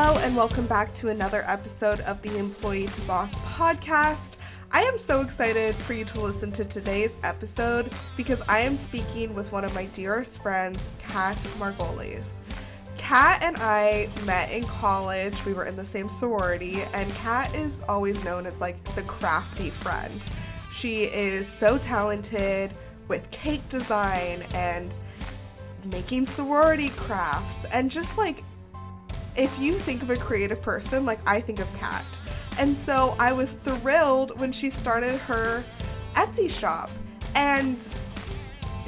Hello and welcome back to another episode of the Employee to Boss podcast. I am so excited for you to listen to today's episode because I am speaking with one of my dearest friends, Kat Margolies. Kat and I met in college. We were in the same sorority, and Kat is always known as like the crafty friend. She is so talented with cake design and making sorority crafts, and just like, if you think of a creative person, like I think of Kat. And so I was thrilled when she started her Etsy shop. And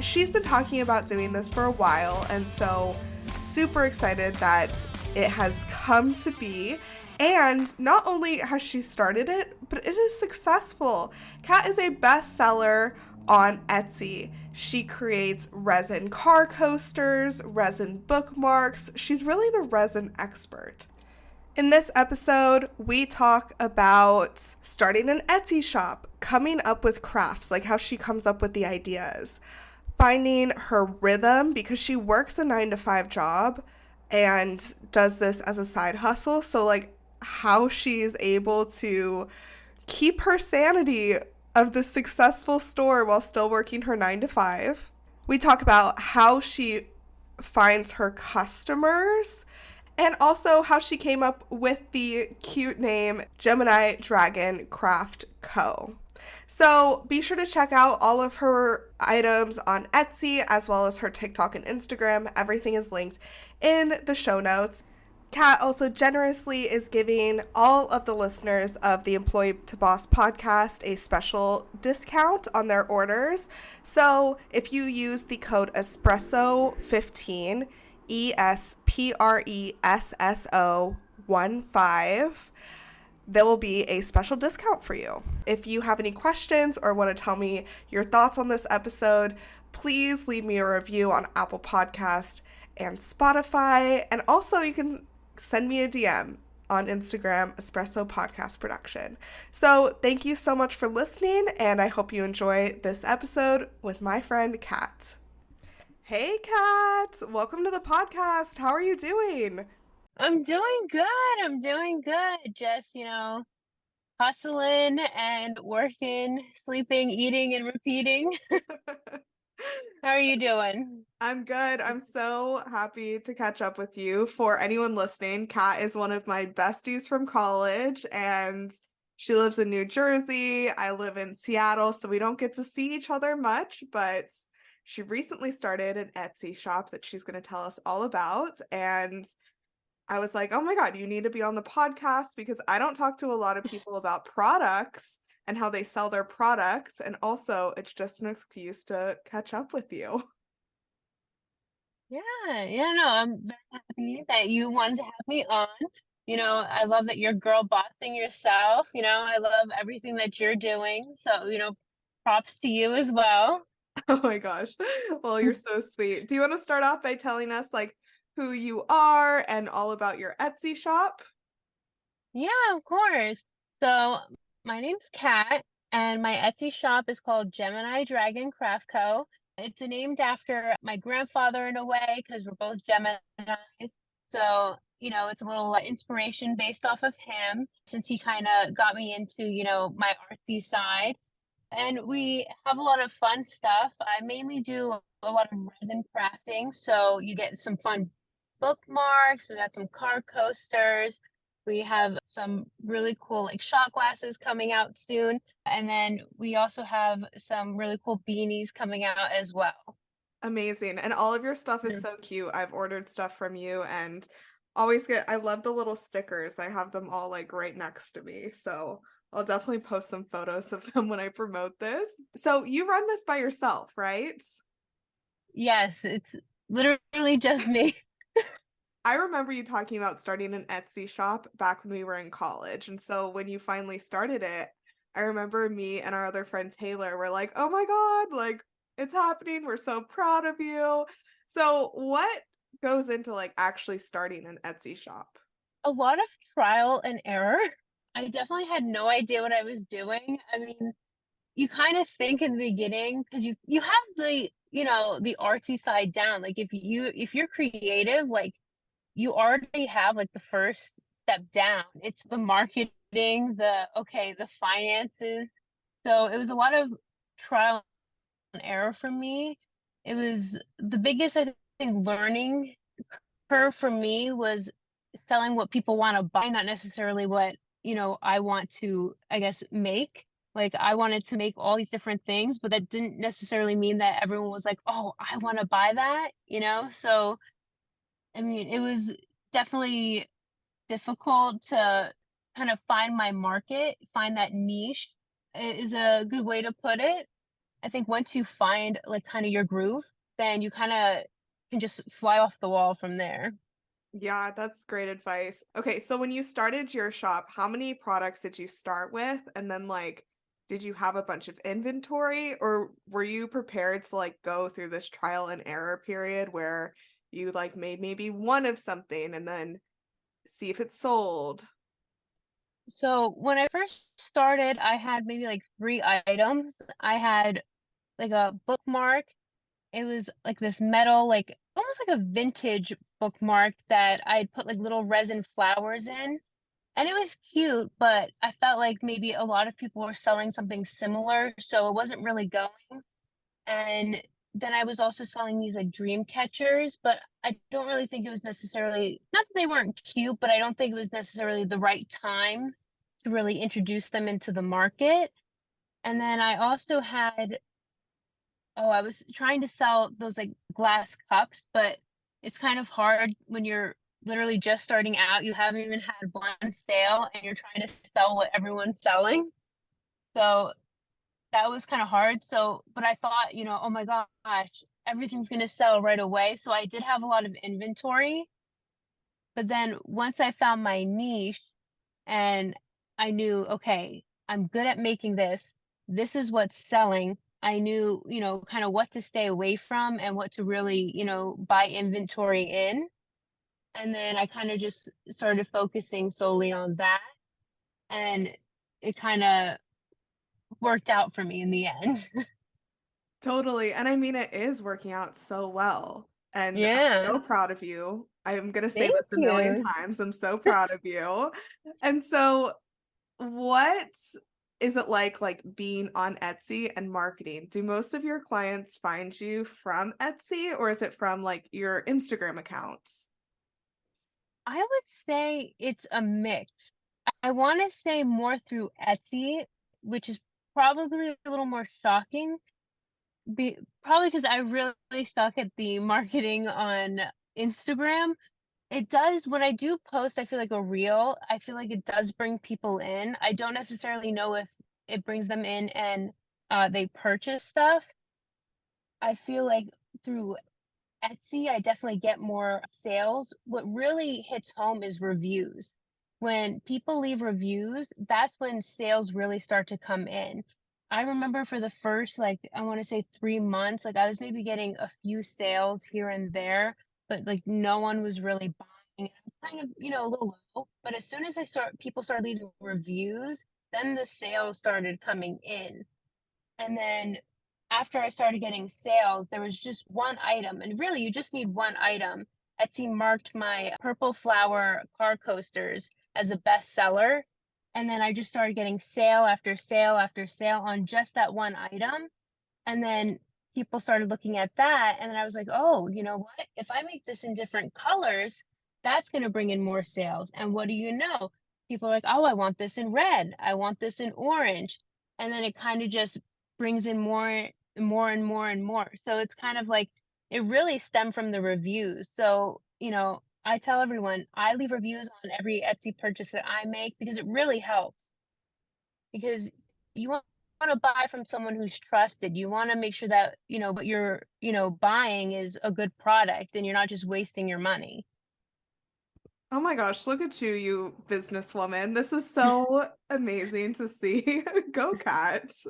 she's been talking about doing this for a while, and so super excited that it has come to be. And not only has she started it, but it is successful. Kat is a bestseller on Etsy. She creates resin car coasters, resin bookmarks. She's really the resin expert. In this episode, we talk about starting an Etsy shop, coming up with crafts, like how she comes up with the ideas, finding her rhythm because she works a 9-to-5 job and does this as a side hustle. So like how she is able to keep her sanity of the successful store while still working her 9-to-5. We talk about how she finds her customers and also how she came up with the cute name Gemini Dragon Craft Co. So be sure to check out all of her items on Etsy as well as her TikTok and Instagram. Everything is linked in the show notes. Kat also generously is giving all of the listeners of the Employee to Boss podcast a special discount on their orders. So if you use the code ESPRESSO15, ESPRESSO15, there will be a special discount for you. If you have any questions or want to tell me your thoughts on this episode, please leave me a review on Apple Podcast and Spotify. And also you can send me a DM on Instagram, Espresso Podcast Production. So thank you so much for listening, and I hope you enjoy this episode with my friend Kat. Hey Kat, welcome to the podcast. How are you doing? I'm doing good. Just, hustling and working, sleeping, eating, and repeating. How are you doing? I'm good. I'm so happy to catch up with you. For anyone listening, Kat is one of my besties from college, and she lives in New Jersey. I live in Seattle, so we don't get to see each other much, but she recently started an Etsy shop that she's going to tell us all about. And I was like, oh my God, you need to be on the podcast because I don't talk to a lot of people about products and how they sell their products. And also, it's just an excuse to catch up with you. No, I'm very happy that you wanted to have me on. I love that you're girl bossing yourself. I love everything that you're doing. So, props to you as well. Oh my gosh. Well, you're so sweet. Do you want to start off by telling us like who you are and all about your Etsy shop? Yeah, of course. So, my name's Kat, and my Etsy shop is called Gemini Dragon Craft Co. It's named after my grandfather in a way because we're both Geminis. So, it's a little inspiration based off of him since he kind of got me into, my artsy side. And we have a lot of fun stuff. I mainly do a lot of resin crafting. So you get some fun bookmarks. We got some card coasters. We have some really cool like shot glasses coming out soon. And then we also have some really cool beanies coming out as well. Amazing. And all of your stuff is Mm. so cute. I've ordered stuff from you and I love the little stickers. I have them all like right next to me. So I'll definitely post some photos of them when I promote this. So you run this by yourself, right? Yes, it's literally just me. I remember you talking about starting an Etsy shop back when we were in college. And so when you finally started it, I remember me and our other friend Taylor were like, oh my God, like it's happening. We're so proud of you. So what goes into like actually starting an Etsy shop? A lot of trial and error. I definitely had no idea what I was doing. I mean, you kind of think in the beginning because you have the the artsy side down. Like if you're creative, like you already have like the first step down. It's the marketing, the finances. So it was a lot of trial and error for me. It was the biggest, I think, learning curve for me was selling what people want to buy, not necessarily what, I want to, I guess, make. Like I wanted to make all these different things, but that didn't necessarily mean that everyone was like, "Oh, I want to buy that." So, I mean, it was definitely difficult to kind of find my market, find that niche is a good way to put it. I think once you find like kind of your groove, then you kind of can just fly off the wall from there. Yeah, that's great advice. Okay, so when you started your shop, how many products did you start with? And then like, did you have a bunch of inventory or were you prepared to like go through this trial and error period where you like made maybe one of something and then see if it sold? So when I first started, I had maybe like three items. I had like a bookmark. It was like this metal, like almost like a vintage bookmark that I'd put like little resin flowers in. And it was cute, but I felt like maybe a lot of people were selling something similar, so it wasn't really going. And then I was also selling these like dream catchers, but I don't really think it was necessarily, not that they weren't cute, but I don't think it was necessarily the right time to really introduce them into the market. And then I also had, oh, I was trying to sell those like glass cups, but it's kind of hard when you're literally just starting out. You haven't even had one sale and you're trying to sell what everyone's selling. So that was kind of hard. So, but I thought, oh my gosh, everything's going to sell right away. So I did have a lot of inventory. But then once I found my niche and I knew, okay, I'm good at making this, this is what's selling. I knew, kind of what to stay away from and what to really, buy inventory in. And then I kind of just started focusing solely on that. And it kind of worked out for me in the end. Totally. And I mean, it is working out so well. And I'm Yeah. so proud of you. I'm going to say Thank this a million you. times. I'm so proud of you. And so, what is it like being on Etsy and marketing? Do most of your clients find you from Etsy or is it from like your Instagram accounts? I would say it's a mix. I want to say more through Etsy, which is probably a little more shocking. Probably because I really suck at the marketing on Instagram. It does, when I do post, I feel like a reel, I feel like it does bring people in. I don't necessarily know if it brings them in and they purchase stuff. I feel like through Etsy, I definitely get more sales. What really hits home is reviews. When people leave reviews, that's when sales really start to come in. I remember for the first, like, I want to say 3 months, like, I was maybe getting a few sales here and there, but like, no one was really buying. It was kind of, a little low. But as soon as people started leaving reviews, then the sales started coming in. And then after I started getting sales, there was just one item, and really you just need one item. Etsy marked my purple flower car coasters as a bestseller. And then I just started getting sale after sale after sale on just that one item. And then people started looking at that. And then I was like, oh, you know what? If I make this in different colors, that's going to bring in more sales. And what do you know? People are like, oh, I want this in red. I want this in orange. And then it kind of just brings in more and more and more and more. So it's kind of like it really stemmed from the reviews. So, I tell everyone I leave reviews on every Etsy purchase that I make because it really helps because you want to buy from someone who's trusted. You want to make sure that, what you're, buying is a good product and you're not just wasting your money. Oh my gosh, look at you, you businesswoman. This is so amazing to see. Go Cats.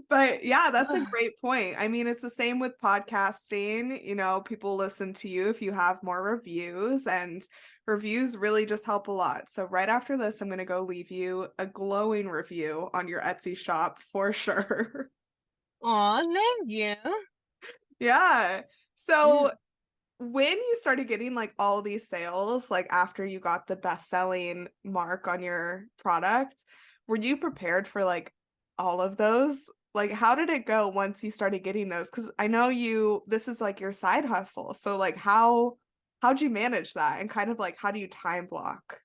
But yeah, that's a great point. I mean, it's the same with podcasting. People listen to you if you have more reviews, and reviews really just help a lot. So, right after this, I'm going to go leave you a glowing review on your Etsy shop for sure. Aw, thank you. Yeah. So, Mm. when you started getting like all these sales, like after you got the best-selling mark on your product, were you prepared for like all of those? Like how did it go once you started getting those? Because I know this is like your side hustle. So like how'd you manage that and kind of like how do you time block?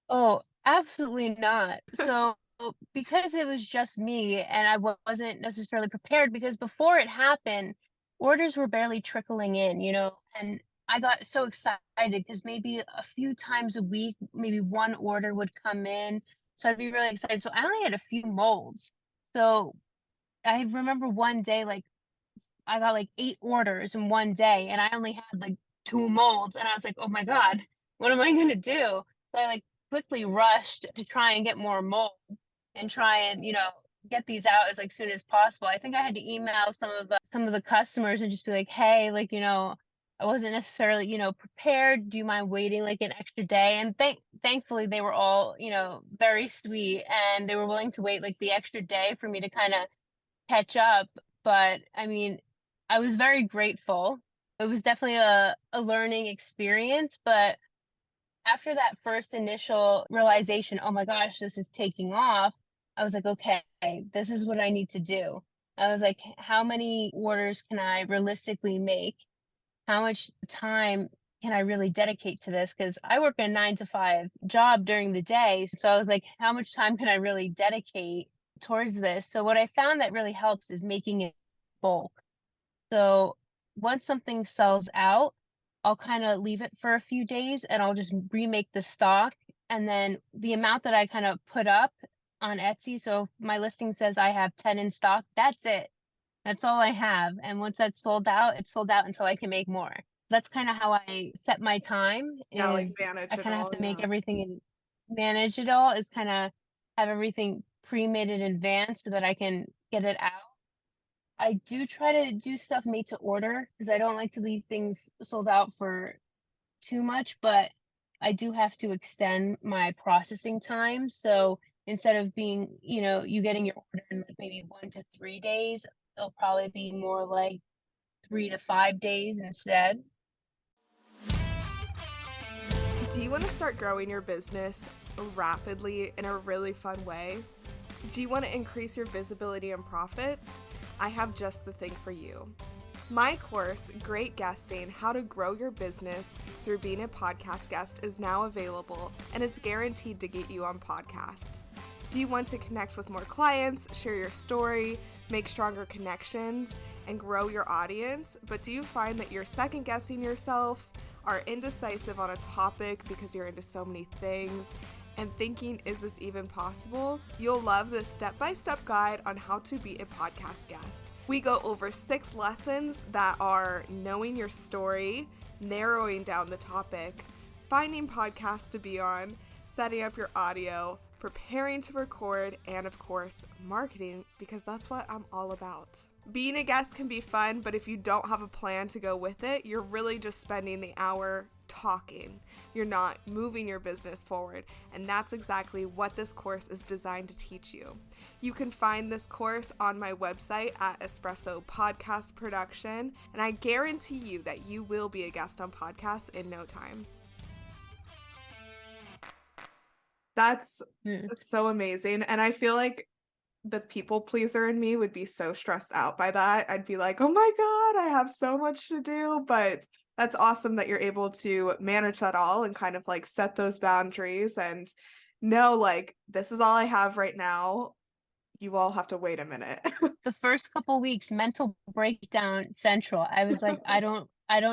Oh, absolutely not. So, because it was just me and I wasn't necessarily prepared because before it happened, orders were barely trickling in, and I got so excited because maybe a few times a week, maybe one order would come in. So I'd be really excited. So I only had a few molds. So I remember one day, like I got like 8 orders in one day and I only had like 2 molds and I was like, "Oh my God, what am I gonna do?" So I like quickly rushed to try and get more molds and try and, get these out as like soon as possible. I think I had to email some of the customers and just be like, "Hey, like, I wasn't necessarily, prepared. Do you mind waiting like an extra day?" And thankfully they were all, very sweet and they were willing to wait like the extra day for me to kind of catch up, but I mean, I was very grateful. It was definitely a learning experience, but after that first initial realization, "Oh my gosh, this is taking off," I was like, "Okay, this is what I need to do." I was like, "How many orders can I realistically make? How much time can I really dedicate to this?" Because I work a 9 to 5 job during the day. So I was like, how much time can I really dedicate towards this? So what I found that really helps is making it bulk. So once something sells out, I'll kind of leave it for a few days and I'll just remake the stock. And then the amount that I kind of put up on Etsy. So if my listing says I have 10 in stock, that's it. That's all I have, and once that's sold out, it's sold out until I can make more. That's kinda how I set my time, Yeah, like is manage I it kinda have all, to make yeah. everything and manage it all, is kinda have everything pre-made in advance so that I can get it out. I do try to do stuff made to order because I don't like to leave things sold out for too much, but I do have to extend my processing time. So instead of being, you getting your order in like maybe 1 to 3 days, it'll probably be more like 3 to 5 days instead. Do you want to start growing your business rapidly in a really fun way? Do you want to increase your visibility and profits? I have just the thing for you. My course, Great Guesting: How to Grow Your Business Through Being a Podcast Guest, is now available, and it's guaranteed to get you on podcasts. Do you want to connect with more clients, share your story, make stronger connections, and grow your audience? But do you find that you're second guessing yourself, are indecisive on a topic because you're into so many things, and thinking, is this even possible? You'll love this step-by-step guide on how to be a podcast guest. We go over 6 lessons that are knowing your story, narrowing down the topic, finding podcasts to be on, setting up your audio, preparing to record, and of course, marketing, because that's what I'm all about. Being a guest can be fun, but if you don't have a plan to go with it, you're really just spending the hour talking. You're not moving your business forward, and that's exactly what this course is designed to teach you. You can find this course on my website at Espresso Podcast Production, and I guarantee you that you will be a guest on podcasts in no time. That's Mm. so amazing, and I feel like the people pleaser in me would be so stressed out by that. I'd be like, oh my God, I have so much to do. But that's awesome that you're able to manage that all and kind of like set those boundaries and know, like, this is all I have right now. You all have to wait a minute. The first couple weeks, mental breakdown central. I was like, I don't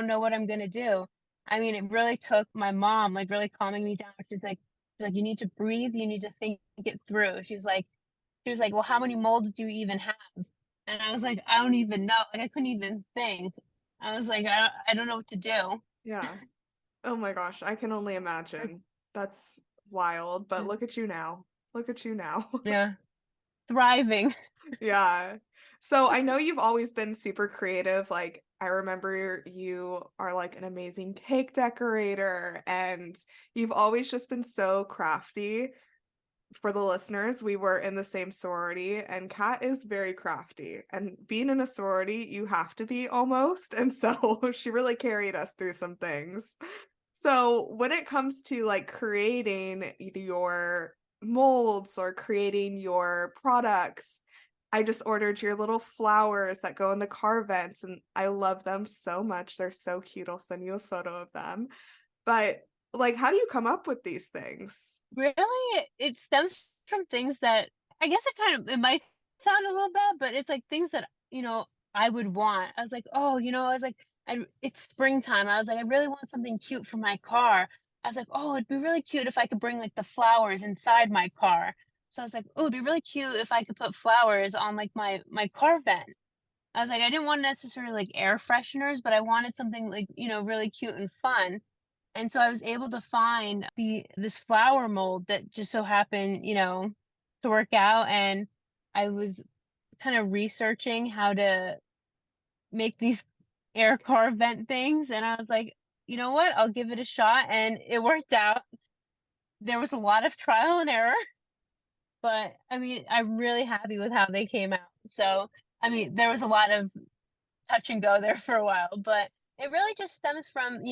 know what I'm gonna do. I mean, it really took my mom like really calming me down. She's like, you need to breathe, you need to think it through. She was like, "Well, how many molds do you even have?" And I was like, "I don't even know." Like I couldn't even think. I was like, "I don't know what to do." Yeah. Oh my gosh. I can only imagine. That's wild. But look at you now. Look at you now. Yeah, thriving. Yeah. So I know you've always been super creative. Like, I remember you are like an amazing cake decorator and you've always just been so crafty. for the listeners, we were in the same sorority, and Kat is very crafty. And being in a sorority, you have to be almost. And so she really carried us through some things. So when it comes to like creating either your molds or creating your products, I just ordered your little flowers that go in the car vents, and I love them so much. They're so cute. I'll send you a photo of them. But like, how do you come up with these things? Really, it stems from things that I guess it might sound a little bad, but it's like things that, I would want. I was like, "Oh," I was like, it's springtime. I was like, "I really want something cute for my car." I was like, "Oh, it'd be really cute if I could bring, like, the flowers inside my car." So I was like, "Oh, it'd be really cute if I could put flowers on, like, my car vent." I was like, I didn't want necessarily, like, air fresheners, but I wanted something, like, really cute and fun. And so I was able to find this flower mold that just so happened, to work out, and I was kind of researching how to make these air car vent things, and I was like, "You know what? I'll give it a shot," and it worked out. There was a lot of trial and error, but I mean, I'm really happy with how they came out. So, I mean, there was a lot of touch and go there for a while, but it really just stems from,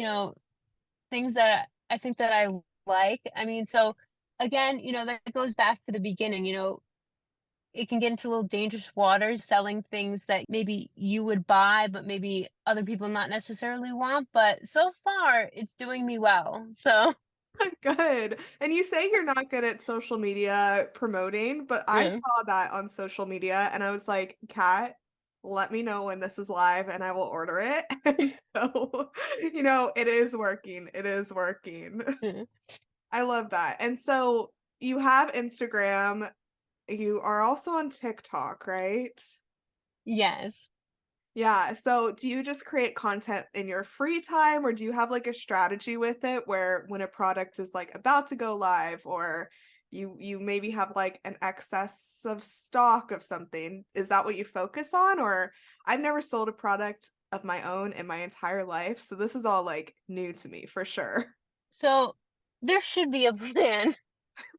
things that I think that I like. I mean, so again, that goes back to the beginning, it can get into a little dangerous waters selling things that maybe you would buy, but maybe other people not necessarily want. But so far, it's doing me well. So, Good. And you say you're not good at social media promoting, but I mm, saw that on social media and I was like, Kat, let me know when this is live and I will order it. And so, it is working. It is working. mm, I love that. And so you have Instagram, you are also on TikTok, right? yes. Yeah, so do you just create content in your free time or do you have like a strategy with it where when a product is like about to go live or you maybe have like an excess of stock of something, is that what you focus on? Or I've never sold a product of my own in my entire life, so this is all like new to me for sure. So there should be a plan,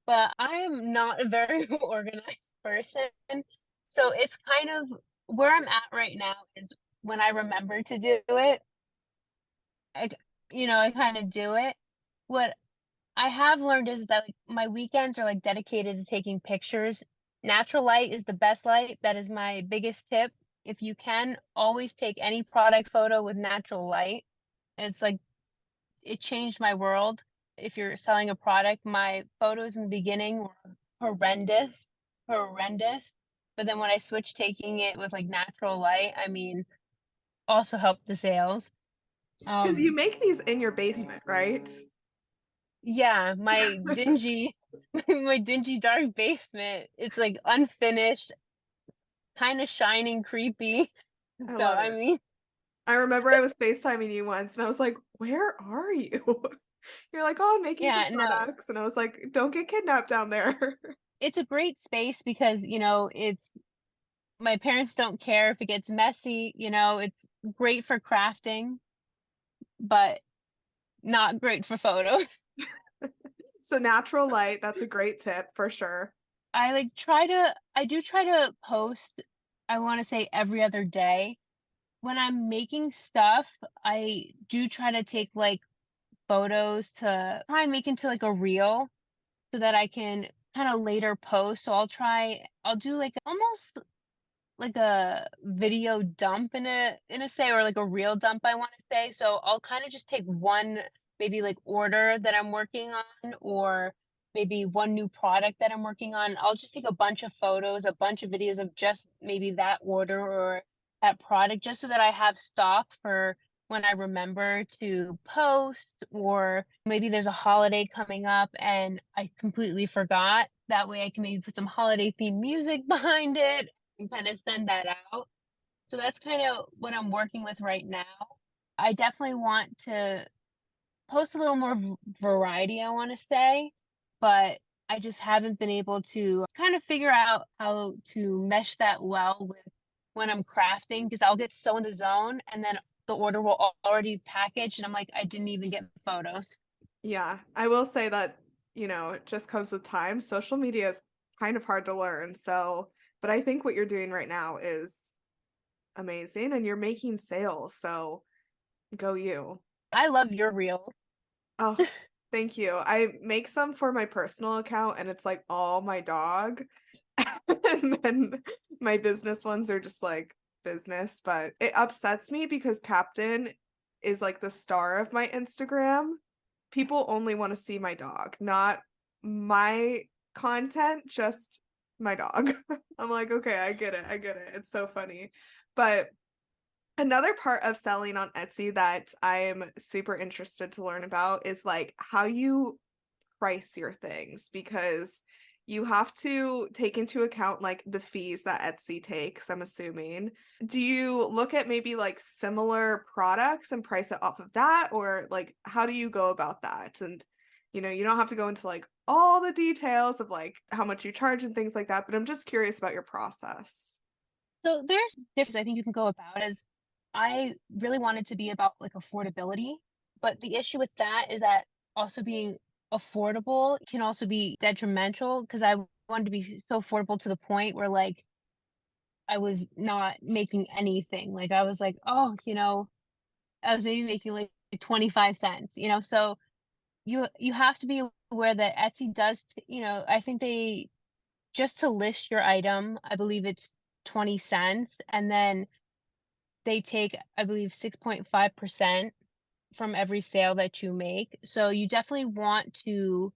but I am not a very organized person. So it's kind of where I'm at right now is when I remember to do it, I, k- I kind of do it. What I have learned is that like my weekends are like dedicated to taking pictures. Natural light is the best light. That is my biggest tip. If you can, always take any product photo with natural light. It's like it changed my world. If you're selling a product, my photos in the beginning were horrendous, horrendous. But then when I switched taking it with like natural light, I mean, also helped the sales. Because you Um, make these in your basement, right? yeah, my dingy, my dingy dark basement, it's like unfinished, kind of shining, creepy. I So love I it. mean, I remember I was FaceTiming you once and I was like, "Where are you?" You're like, "Oh, I'm making some yeah, no, products." And I was like, "Don't get kidnapped down there." it's a great space because, it's my parents don't care if it gets messy, it's great for crafting, but not great for photos. So natural light, that's a great tip for sure. I do try to post, I want to say every other day. When I'm making stuff, I do try to take like photos to try and make into like a reel so that I can kind of later post. So I'll do like almost like a video dump in a say, or like a real dump, I want to say. So I'll kind of just take one maybe like order that I'm working on, or maybe one new product that I'm working on. I'll just take a bunch of photos, a bunch of videos of just maybe that order or that product, just so that I have stock for when I remember to post, or maybe there's a holiday coming up and I completely forgot. That way I can maybe put some holiday themed music behind it and kind of send that out. So that's kind of what I'm working with right now. I definitely want to post a little more variety, I want to say, but I just haven't been able to kind of figure out how to mesh that well with when I'm crafting because I'll get so in the zone and then the order will already packaged and I'm like, I didn't even get photos. Yeah, I will say that it just comes with time. Social media is kind of hard to learn. So, but I think what you're doing right now is amazing and you're making sales. So go you. I love your reels. Oh, thank you. I make some for my personal account and it's like all my dog. And then my business ones are just like business, but it upsets me because Captain is like the star of my Instagram. People only want to see my dog, not my content, just my dog. I'm like, okay, I get it. I get it. It's so funny. But another part of selling on Etsy that I'm super interested to learn about is like how you price your things because you have to take into account like the fees that Etsy takes, I'm assuming. Do you look at maybe like similar products and price it off of that? Or like how do you go about that? And you don't have to go into like all the details of like how much you charge and things like that, but I'm just curious about your process. So there's difference I think you can go about is I really wanted to be about like affordability, but the issue with that is that also being affordable can also be detrimental because I wanted to be so affordable to the point where like I was not making anything. Like I was like, oh, I was maybe making like 25 cents, so you have to be aware that Etsy does, I think they just to list your item, I believe it's 20 cents and then they take, I believe, 6.5% from every sale that you make. So you definitely want to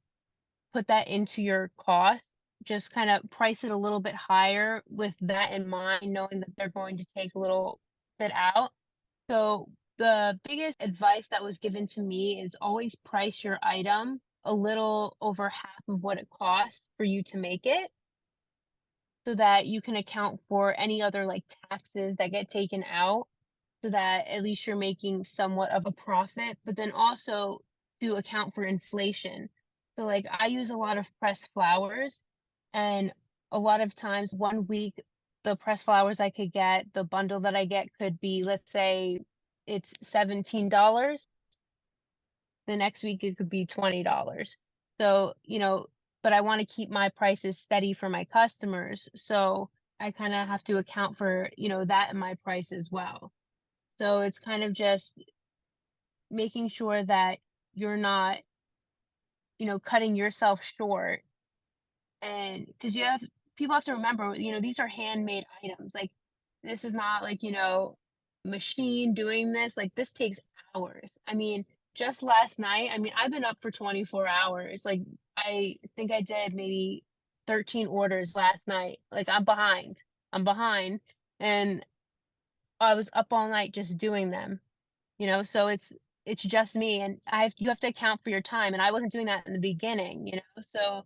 put that into your cost. Just kind of price it a little bit higher with that in mind, knowing that they're going to take a little bit out. So the biggest advice that was given to me is always price your item a little over half of what it costs for you to make it so that you can account for any other like taxes that get taken out so that at least you're making somewhat of a profit, but then also to account for inflation. So like I use a lot of pressed flowers and a lot of times 1 week the pressed flowers I could get, the bundle that I get could be, let's say it's $17. The next week it could be $20. So, but I want to keep my prices steady for my customers. So I kind of have to account for, that in my price as well. So it's kind of just making sure that you're not, cutting yourself short. And because people have to remember, these are handmade items. Like this is not like, machine doing this. Like this takes hours. I mean, just last night, I mean, I've been up for 24 hours. Like I think I did maybe 13 orders last night. Like I'm behind. I'm behind. And I was up all night just doing them. So it's just me and you have to account for your time and I wasn't doing that in the beginning, so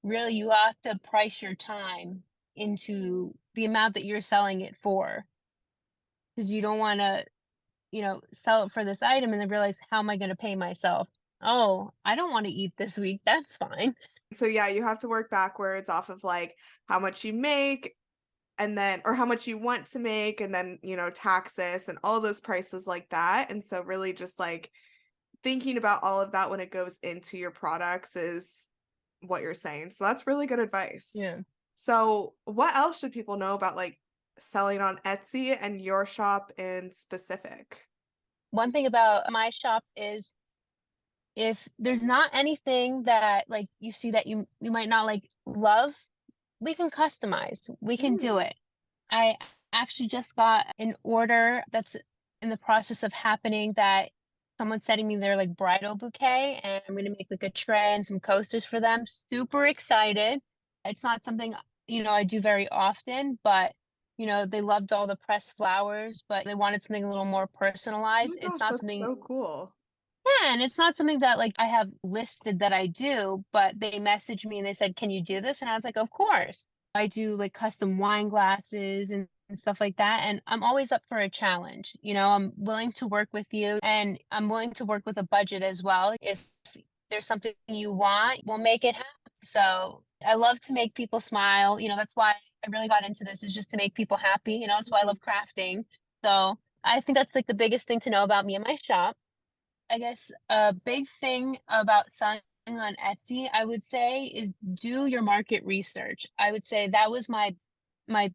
really you have to price your time into the amount that you're selling it for because you don't want to sell it for this item and then realize how am I going to pay myself. Oh, I don't want to eat this week, that's fine. So yeah, you have to work backwards off of like how much you make and then or how much you want to make and then, taxes and all those prices like that. And so really just like thinking about all of that when it goes into your products is what you're saying. So that's really good advice. Yeah. So what else should people know about like selling on Etsy and your shop in specific? One thing about my shop is if there's not anything that like you see that you might not like love, we can customize. We can do Mm. it. I actually just got an order that's in the process of happening that someone's sending me their like bridal bouquet and I'm gonna make like a tray and some coasters for them. Super excited. It's not something, I do very often, but they loved all the pressed flowers, but they wanted something a little more Oh my personalized. It's gosh, not that's something, so cool. yeah, and it's not something that like I have listed that I do, but they messaged me and they said, "Can you do this?" And I was like, "Of course." I do like custom wine glasses and stuff like that. And I'm always up for a challenge. I'm willing to work with you and I'm willing to work with a budget as well. If there's something you want, we'll make it happen. So I love to make people smile. That's why I really got into this is just to make people happy. That's why I Mhm. love crafting. So I think that's like the biggest thing to know about me and my shop. I guess a big thing about selling on Etsy, I would say, is do your market research. I would say that was my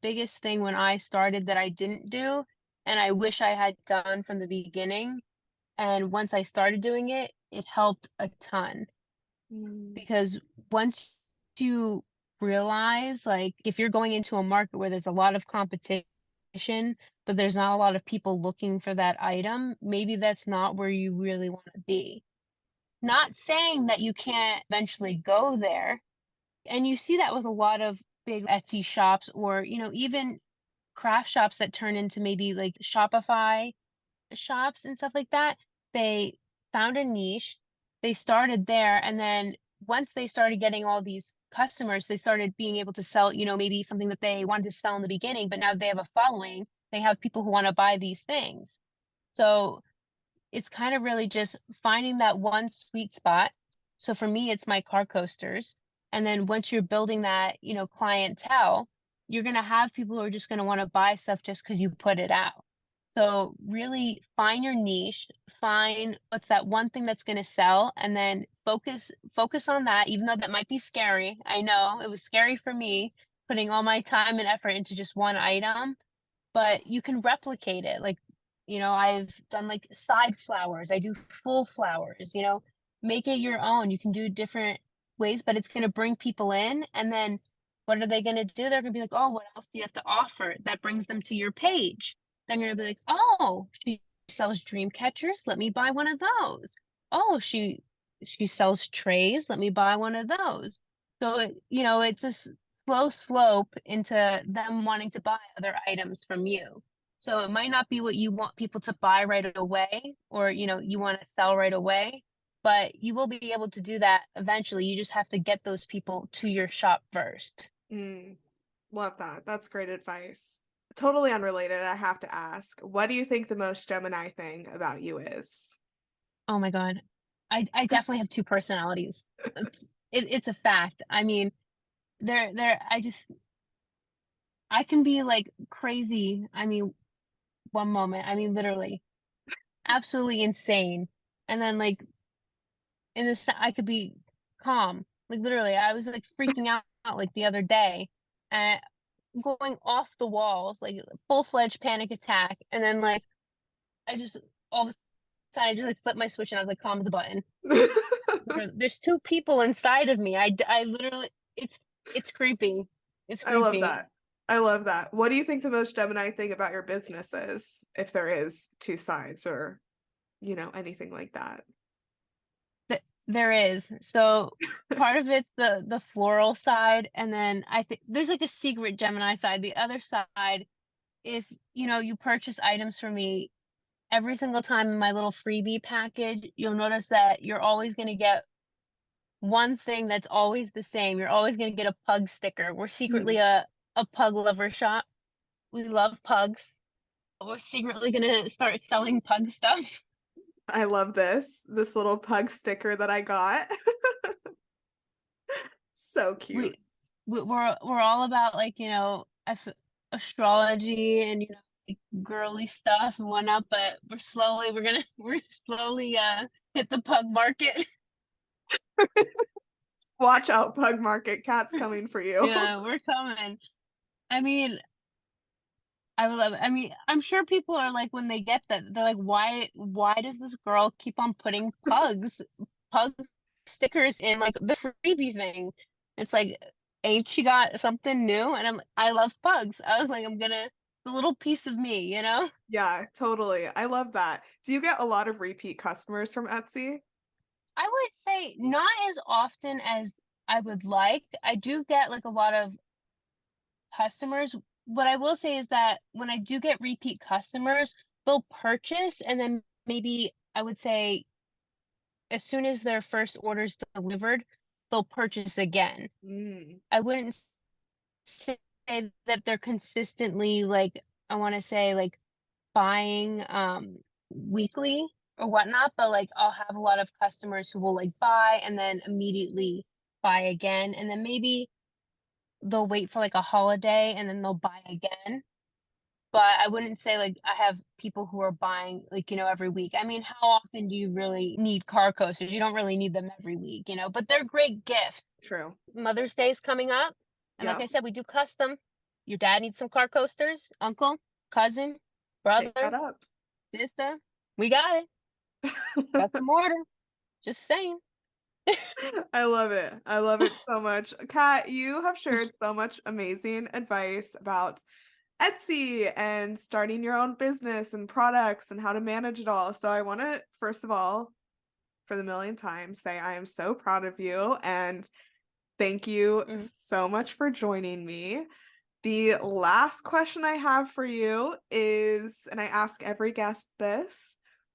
biggest thing when I started that I didn't do, and I wish I had done from the beginning. And once I started doing it, it helped a ton Mm. because once you realize, like, if you're going into a market where there's a lot of competition, but there's not a lot of people looking for that item, maybe that's not where you really want to be. Not saying that you can't eventually go there. And you see that with a lot of big Etsy shops or, even craft shops that turn into maybe like Shopify shops and stuff like that. They found a niche, they started there, and then once they started getting all these customers, they started being able to sell, maybe something that they wanted to sell in the beginning, but now that they have a following, they have people who want to buy these things. So it's kind of really just finding that one sweet spot. So for me, it's my car coasters. And then once you're building that, clientele, you're going to have people who are just going to want to buy stuff just because you put it out. So really find your niche, find what's that one thing that's going to sell, and then focus on that, even though that might be scary. I know it was scary for me putting all my time and effort into just one item, but you can replicate it. Like, I've done like side flowers, I do full flowers, make it your own. You can do different ways, but it's going to bring people in. And then what are they going to do? They're going to be like, oh, what else do you have to offer? That brings them to your page. Then you're going to be like, oh, she sells dream catchers. Let me buy one of those. Oh, she sells trays. Let me buy one of those. So it's a slow slope into them wanting to buy other items from you. So it might not be what you want people to buy right away, or you want to sell right away, but you will be able to do that eventually. You just have to get those people to your shop first. Mm. Love that. That's great advice. Totally unrelated, I have to ask, what do you think the most Gemini thing about you is? Oh my God. I definitely have two personalities. It's a fact. I mean, I can be like crazy. I mean, one moment, I mean, literally absolutely insane. And then like I could be calm. Like literally, I was like freaking out like the other day and going off the walls, like full-fledged panic attack. And then like I just all of a sudden I just like flipped my switch and I was like, calm as a button. There's two people inside of me. I literally, it's creepy. It's I love creepy. that. I love that. What do you think the most Gemini thing about your business is, if there is two sides or, anything like that? There is. So part of it's the floral side, and then I think there's like a secret Gemini side. The other side, if you purchase items from me, every single time in my little freebie package, you'll notice that you're always going to get one thing that's always the same. You're always going to get a pug sticker. We're secretly Hmm. a pug lover shop. We love pugs. We're secretly going to start selling pug stuff. I love this little pug sticker that I got. So We, cute. we're all about like, astrology and like, girly stuff and whatnot, but we're slowly hit the pug market. Watch out, pug market. Cat's coming for you. Yeah, we're coming. I mean, I would love it. I mean, I'm sure people are like when they get that, they're like, why does this girl keep on putting pug stickers in like the freebie thing? It's like, ain't she got something new? And I love pugs. I was like, the little piece of me. Yeah, totally. I love that. Do you get a lot of repeat customers from Etsy? I would say not as often as I would like. I do get like a lot of customers. What I will say is that when I do get repeat customers, they'll purchase and then maybe I would say as soon as their first order's delivered, they'll purchase again. Mm. I wouldn't say that they're consistently like I want to say like buying weekly or whatnot, but like I'll have a lot of customers who will like buy and then immediately buy again and then maybe they'll wait for like a holiday and then they'll buy again. but I wouldn't say like I have people who are buying like, every week. I mean, how often do you really need car coasters? You don't really need them every week, but they're great gifts. True. Mother's Day is coming up. And like Yeah. I said, we do custom. Your dad needs some car coasters, uncle, cousin, Pick that brother, up. sister. We got it. Got some order. Just saying. I love it. I love it so much. Kat, you have shared so much amazing advice about Etsy and starting your own business and products and how to manage it all. So I want to, first of all, for the millionth time, say I am so proud of you and thank you so much for joining me. The last question I have for you is, and I ask every guest this,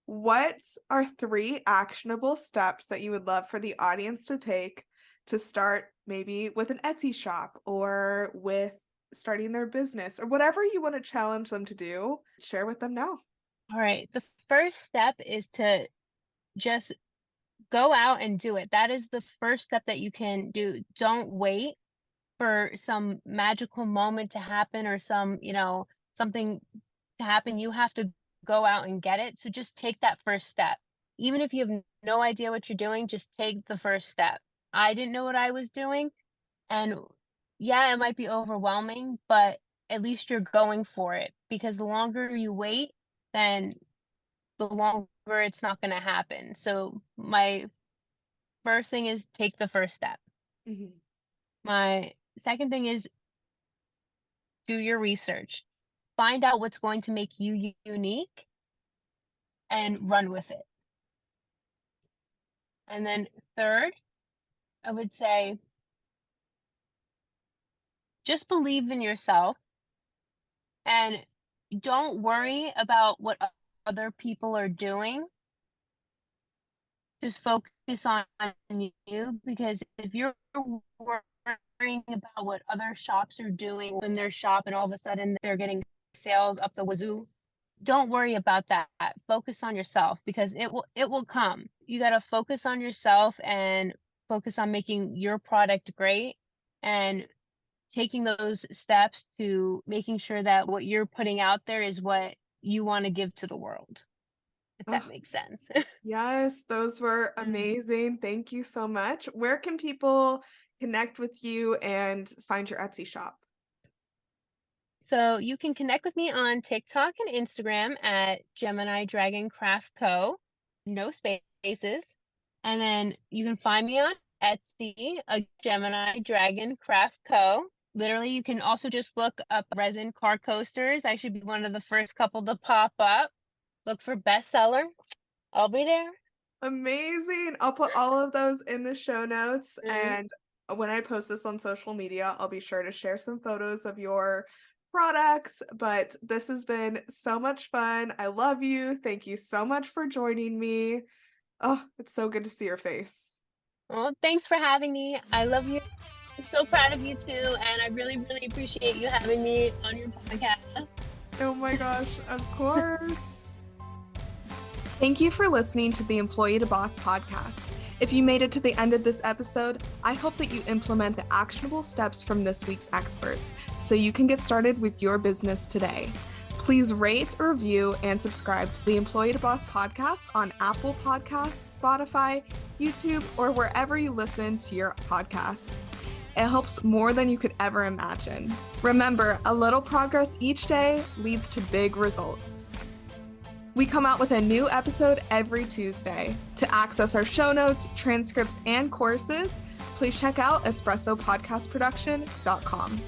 what are 3 actionable steps that you would love for the audience to take to start maybe with an Etsy shop or with starting their business or whatever you want to challenge them to do? Share with them now. All right. The first step is to just go out and do it. That is the first step that you can do. Don't wait for some magical moment to happen or something to happen. You have to go out and get it. So just take that first step. Even if you have no idea what you're doing, just take the first step. I didn't know what I was doing. And yeah, it might be overwhelming, but at least you're going for it because the longer you wait, then the longer it's not going to happen. So my first thing is take the first step. Mhm. My second thing is do your research. Find out what's going to make you unique and run with it. And then third, I would say just believe in yourself and don't worry about what other people are doing. Just focus on you because if you're worrying about what other shops are doing in their shop and all of a sudden they're getting sales up the wazoo, don't worry about that. Focus on yourself because it will come. You got to focus on yourself and focus on making your product great and taking those steps to making sure that what you're putting out there is what you want to give to the world, if that Oh, makes sense. yes, those were amazing. Thank you so much. Where can people connect with you and find your Etsy shop? So you can connect with me on TikTok and Instagram at Gemini Dragon Craft Co. No spaces. And then you can find me on Etsy, a Gemini Dragon Craft Co. Literally, you can also just look up resin car coasters. I should be one of the first couple to pop up. Look for bestseller. I'll be there. Amazing. I'll put all of those in the show notes. Mm. And when I post this on social media, I'll be sure to share some photos of your products. But this has been so much fun. I love you. Thank you so much for joining me. Oh, it's so good to see your face. Well, thanks for having me. I love you. I'm so proud of you too. And I really, really appreciate you having me on your podcast. Oh my gosh, of course. Thank you for listening to the Employee to Boss podcast. If you made it to the end of this episode, I hope that you implement the actionable steps from this week's experts so you can get started with your business today. Please rate, review, and subscribe to the Employee to Boss podcast on Apple Podcasts, Spotify, YouTube, or wherever you listen to your podcasts. It helps more than you could ever imagine. Remember, a little progress each day leads to big results. We come out with a new episode every Tuesday. To access our show notes, transcripts, and courses, please check out espressopodcastproduction.com.